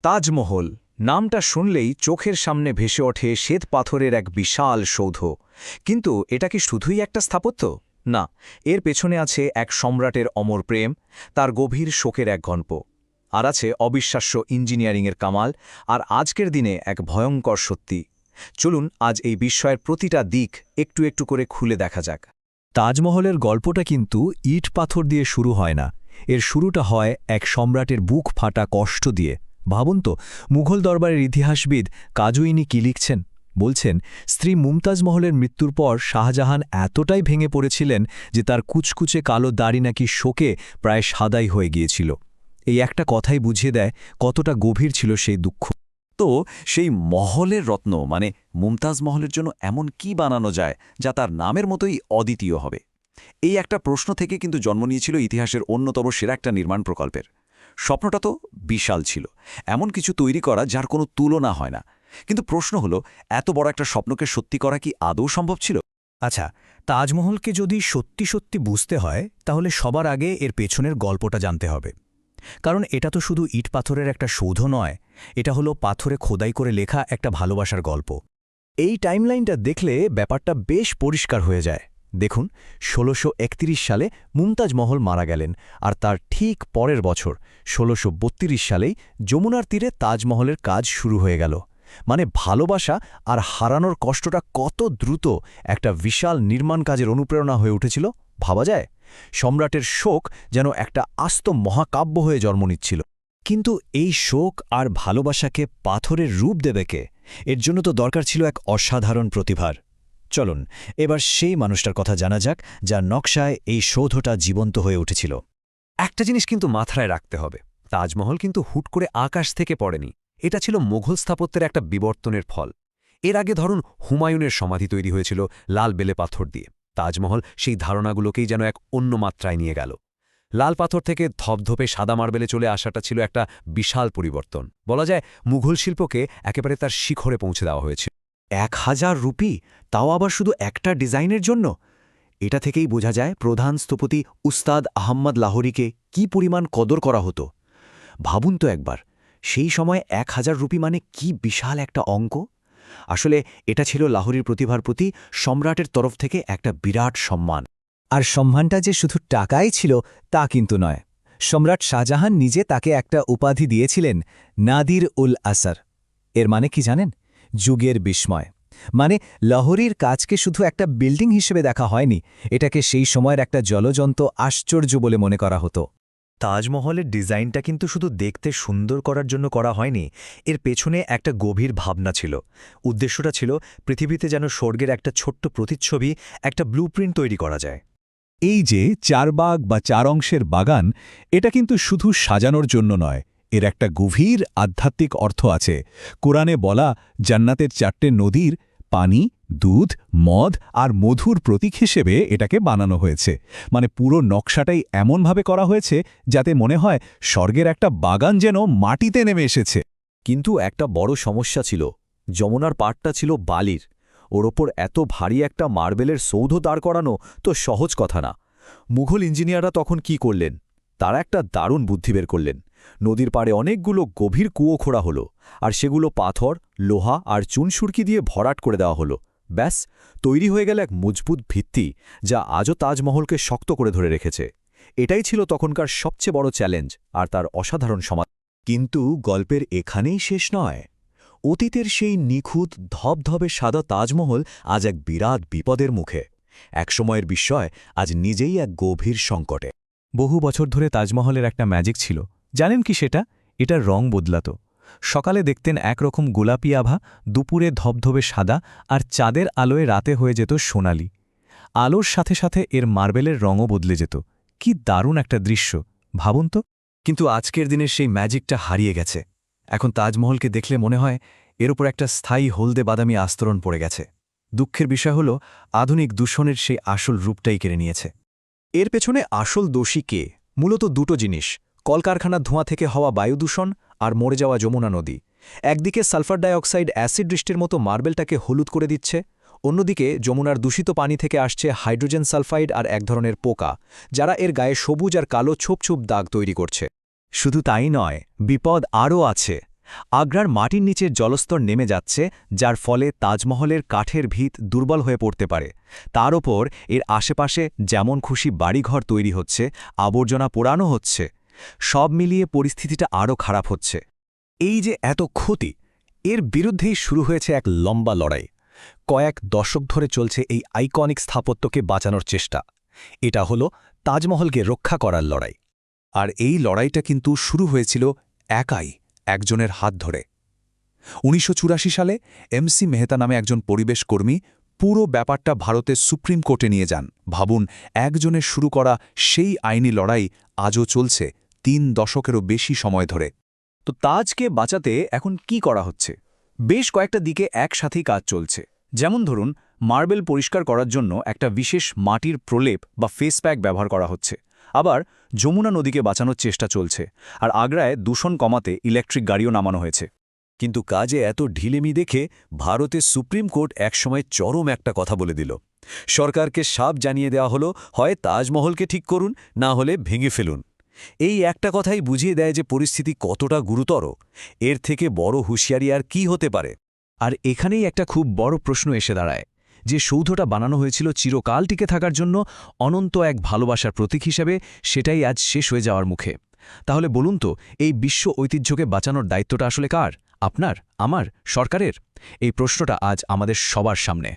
তাজমহল নামটা শুনলেই চোখের সামনে ভেসে ওঠে শ্বেত পাথরের এক বিশাল সৌধ। কিন্তু এটা কি শুধুই একটা স্থাপত্য? না, এর পেছনে আছে এক সম্রাটের অমর প্রেম, তার গভীর শোকের এক গল্প। আর আছে অবিশ্বাস্য ইঞ্জিনিয়ারিংয়ের কামাল, আর আজকের দিনে এক ভয়ঙ্কর সত্যি। চলুন আজ এই বিস্ময়ের প্রতিটা দিক একটু একটু করে খুলে দেখা যাক। তাজমহলের গল্পটা কিন্তু ইট পাথর দিয়ে শুরু হয় না। এর শুরুটা হয় এক সম্রাটের বুক ফাটা কষ্ট দিয়ে। ভাবুন তো, মুঘল দরবারের ইতিহাসবিদ কাজুইনি কি লিখছেন। বলছেন, স্ত্রী মুমতাজ মহলের মৃত্যুর পর শাহজাহান এতটাই ভেঙে পড়েছিলেন যে তার কুচকুচে কালো দাড়ি নাকি শোকে প্রায় সাদাই হয়ে গিয়েছিল। এই একটা কথাই বুঝিয়ে দেয় কতটা গভীর ছিল সেই দুঃখ। তো সেই মহলের রত্ন মানে মুমতাজ মহলের জন্য এমন কি বানানো যায় যা তার নামের মতোই অদ্বিতীয় হবে? এই একটা প্রশ্ন থেকে কিন্তু জন্ম নিয়েছিল ইতিহাসের অন্যতম সেরা একটা নির্মাণ প্রকল্পের। স্বপ্নটা তো বিশাল ছিল, এমন কিছু তৈরি করা যার কোনো তুলনা হয় না। কিন্তু প্রশ্ন হলো, এত বড় একটা স্বপ্নকে সত্যি করা কি আদৌ সম্ভব ছিল? আচ্ছা, তাজমহলকে যদি সত্যি সত্যি বুঝতে হয় তাহলে সবার আগে এর পেছনের গল্পটা জানতে হবে। কারণ এটা তো শুধু ইট পাথরের একটা সৌধ নয়, এটা হলো পাথরে খোদাই করে লেখা একটা ভালোবাসার গল্প। এই টাইমলাইনটা দেখলে ব্যাপারটা বেশ পরিষ্কার হয়ে যায়। দেখুন, ১৬৩১ সালে মুমতাজ মহল মারা গেলেন, আর তার ঠিক পরের বছর ১৬৩২ সালেই যমুনার তীরে তাজমহলের কাজ শুরু হয়ে গেল। মানে ভালোবাসা আর হারানোর কষ্টটা কত দ্রুত একটা বিশাল নির্মাণ কাজের অনুপ্রেরণা হয়ে উঠেছিল ভাবা যায়। সম্রাটের শোক যেন একটা আস্ত মহাকাব্য হয়ে জন্ম নিচ্ছিল। কিন্তু এই শোক আর ভালোবাসাকে পাথরের রূপ দেবে কে? এর জন্য তো দরকার ছিল এক অসাধারণ প্রতিভার। চলুন এবার সেই মানুষটার কথা জানা যাক যার নকশায় এই সৌধটা জীবন্ত হয়ে উঠেছিল। একটা জিনিস কিন্তু মাথায় রাখতে হবে, তাজমহল কিন্তু হুট করে আকাশ থেকে পড়েনি। এটা ছিল মোঘল স্থাপত্যের একটা বিবর্তনের ফল। এর আগে ধরুন হুমায়ুনের সমাধি তৈরি হয়েছিল লাল বেলে পাথর দিয়ে। তাজমহল সেই ধারণাগুলোকেই যেন এক অন্য মাত্রায় নিয়ে গেল। লাল পাথর থেকে ধপধপে সাদা মার্বেলে চলে আসাটা ছিল একটা বিশাল পরিবর্তন। বলা যায় মুঘল শিল্পকে একেবারে তার শিখরে পৌঁছে দেওয়া হয়েছে। ১,০০০ রুপি, তাও আবার শুধু একটা ডিজাইনের জন্য! এটা থেকেই বোঝা যায় প্রধান স্থপতি উস্তাদ আহম্মদ লাহোরীকে কি পরিমাণ কদর করা হতো। ভাবুন তো একবার, সেই সময় ১,০০০ রুপি মানে কি বিশাল একটা অঙ্ক! আসলে এটা ছিল লাহোরীর প্রতিভার প্রতি সম্রাটের তরফ থেকে একটা বিরাট সম্মান। আর সম্মানটা যে শুধু টাকাই ছিল তা কিন্তু নয়। সম্রাট শাহজাহান নিজে তাকে একটা উপাধি দিয়েছিলেন, নাদির উল আসার। এর মানে কি জানেন? যুগের বিস্ময়। মানে লাহোরীর কাজকে শুধু একটা বিল্ডিং হিসেবে দেখা হয়নি, এটাকে সেই সময়ের একটা জলজন্ত আশ্চর্য বলে মনে করা হতো। তাজমহলের ডিজাইনটা কিন্তু শুধু দেখতে সুন্দর করার জন্য করা হয়নি, এর পেছনে একটা গভীর ভাবনা ছিল। উদ্দেশ্যটা ছিল পৃথিবীতে যেন স্বর্গের একটা ছোট্ট প্রতিচ্ছবি, একটা ব্লুপ্রিন্ট তৈরি করা যায়। এই যে ৪ বাগ বা ৪ অংশের বাগান, এটা কিন্তু শুধু সাজানোর জন্য নয়, এর একটা গভীর আধ্যাত্মিক অর্থ আছে। কোরআনে বলা জান্নাতের ৪টে নদীর পানি, দুধ, মদ আর মধুর প্রতীক হিসেবে এটাকে বানানো হয়েছে। মানে পুরো নকশাটাই এমনভাবে করা হয়েছে যাতে মনে হয় স্বর্গের একটা বাগান যেন মাটিতে নেমে এসেছে। কিন্তু একটা বড় সমস্যা ছিল, যমুনার পাড়টা ছিল বালির। ওর ওপর এত ভারী একটা মার্বেলের সৌধ দাঁড় করানো তো সহজ কথা না। মুঘল ইঞ্জিনিয়াররা তখন কি করলেন? তারা একটা দারুণ বুদ্ধি বের করলেন। নদীর পাড়ে অনেকগুলো গভীর কুয়ো খোঁড়া হলো, আর সেগুলো পাথর, লোহা আর চুনসুরকি দিয়ে ভরাট করে দেওয়া হলো। ব্যাস, তৈরি হয়ে গেল এক মজবুত ভিত্তি, যা আজও তাজমহলকে শক্ত করে ধরে রেখেছে। এটাই ছিল তখনকার সবচেয়ে বড় চ্যালেঞ্জ আর তার অসাধারণ সমাধান। কিন্তু গল্পের এখানেই শেষ নয়। অতীতের সেই নিখুঁত ধবধবে সাদা তাজমহল আজ এক বিরাট বিপদের মুখে। একসময়ের বিস্ময় আজ নিজেই এক গভীর সংকটে। বহু বছর ধরে তাজমহলের একটা ম্যাজিক ছিল। জানেন কি সেটা? এটার রং বদলাত। সকালে দেখতেন একরকম গোলাপি আভা, দুপুরে ধবধবে সাদা, আর চাঁদের আলোয় রাতে হয়ে যেত সোনালি। আলোর সাথে সাথে এর মার্বেলের রঙও বদলে যেত। কি দারুণ একটা দৃশ্য, ভাবুন তো। কিন্তু আজকের দিনের সেই ম্যাজিকটা হারিয়ে গেছে। এখন তাজমহলকে দেখলে মনে হয় এর উপর একটা স্থায়ী হলদে বাদামি আস্তরণ পড়ে গেছে। দুঃখের বিষয় হল, আধুনিক দূষণের সেই আসল রূপটাই কেড়ে নিয়েছে। এর পেছনে আসল দোষী কে? মূলত দুটো জিনিস: কলকারখানার ধোঁয়া থেকে হওয়া বায়ু দূষণ আর মরে যাওয়া যমুনা নদী। একদিকে সালফার ডাইঅক্সাইড অ্যাসিড বৃষ্টির মতো মার্বেলটাকে হলুদ করে দিচ্ছে, অন্যদিকে যমুনার দূষিত পানি থেকে আসছে হাইড্রোজেন সালফাইড আর এক ধরনের পোকা, যারা এর গায়ে সবুজ আর কালো ছোপ ছোপ দাগ তৈরি করছে। শুধু তাই নয়, বিপদ আরও আছে। আগ্রার মাটির নিচের জলস্তর নেমে যাচ্ছে, যার ফলে তাজমহলের কাঠের ভিত দুর্বল হয়ে পড়তে পারে। তার ওপর এর আশেপাশে যেমন খুশি বাড়িঘর তৈরি হচ্ছে, আবর্জনা পোড়ানো হচ্ছে, সব মিলিয়ে পরিস্থিতিটা আরও খারাপ হচ্ছে। এই যে এত ক্ষতি, এর বিরুদ্ধেই শুরু হয়েছে এক লম্বা লড়াই। কয়েক দশক ধরে চলছে এই আইকনিক স্থাপত্যকে বাঁচানোর চেষ্টা। এটা হলো তাজমহলকে রক্ষা করার লড়াই। আর এই লড়াইটা কিন্তু শুরু হয়েছিল একাই, একজনের হাত ধরে। ১৯৮৪ সালে MC মেহতা নামে একজন পরিবেশ কর্মী পুরো ব্যাপারটা ভারতের সুপ্রিম কোর্টে নিয়ে যান। ভাবুন, একজনের শুরু করা সেই আইনি লড়াই আজও চলছে ৩ দশকেরও বেশি সময় ধরে। তো তাজকে বাঁচাতে এখন কি করা হচ্ছে? বেশ কয়েকটা দিকে একসাথেই কাজ চলছে। যেমন ধরুন, মার্বেল পরিষ্কার করার জন্য একটা বিশেষ মাটির প্রলেপ বা ফেস প্যাক ব্যবহার করা হচ্ছে। আবার যমুনা নদীকে বাঁচানোর চেষ্টা চলছে, আর আগ্রায় দূষণ কমাতে ইলেকট্রিক গাড়িও নামানো হয়েছে। কিন্তু কাজে এত ঢিলেমি দেখে ভারতের সুপ্রিম কোর্ট একসময় চরম একটা কথা বলে দিল। সরকারকে সাফ জানিয়ে দেওয়া হলো, হয় তাজমহলকে ঠিক করুন, না হলে ভেঙে ফেলুন। এই একটা কথাই বুঝিয়ে দেয় যে পরিস্থিতি কতটা গুরুতর। এর থেকে বড় হুঁশিয়ারি আর কি হতে পারে? আর এখানেই একটা খুব বড় প্রশ্ন এসে দাঁড়ায়, যে সৌধটা বানানো হয়েছিল চিরকাল টিকে থাকার জন্য, অনন্ত এক ভালোবাসার প্রতীক হিসেবে, সেটাই আজ শেষ হয়ে যাওয়ার মুখে। তাহলে বলুন তো, এই বিশ্ব ঐতিহ্যকে বাঁচানোর দায়িত্বটা আসলে কার? আপনার, আমার, সরকারের? এই প্রশ্নটা আজ আমাদের সবার সামনে।